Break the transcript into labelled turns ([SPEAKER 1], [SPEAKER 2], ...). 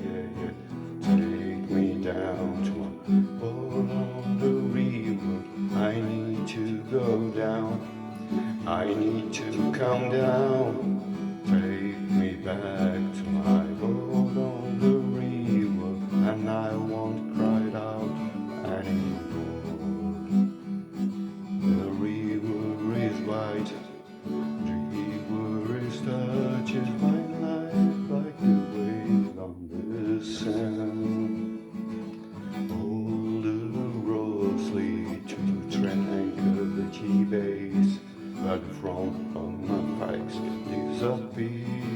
[SPEAKER 1] yeah, yeah. Take me down to my boat on the river. I need to go down. I need to come down. Take me back to my boat on the river, and I won't cry out anymore. The river is wide, the river is touches my life like a wave on the sand. All the roads lead to tranquility base, but the front of my pikes disappear.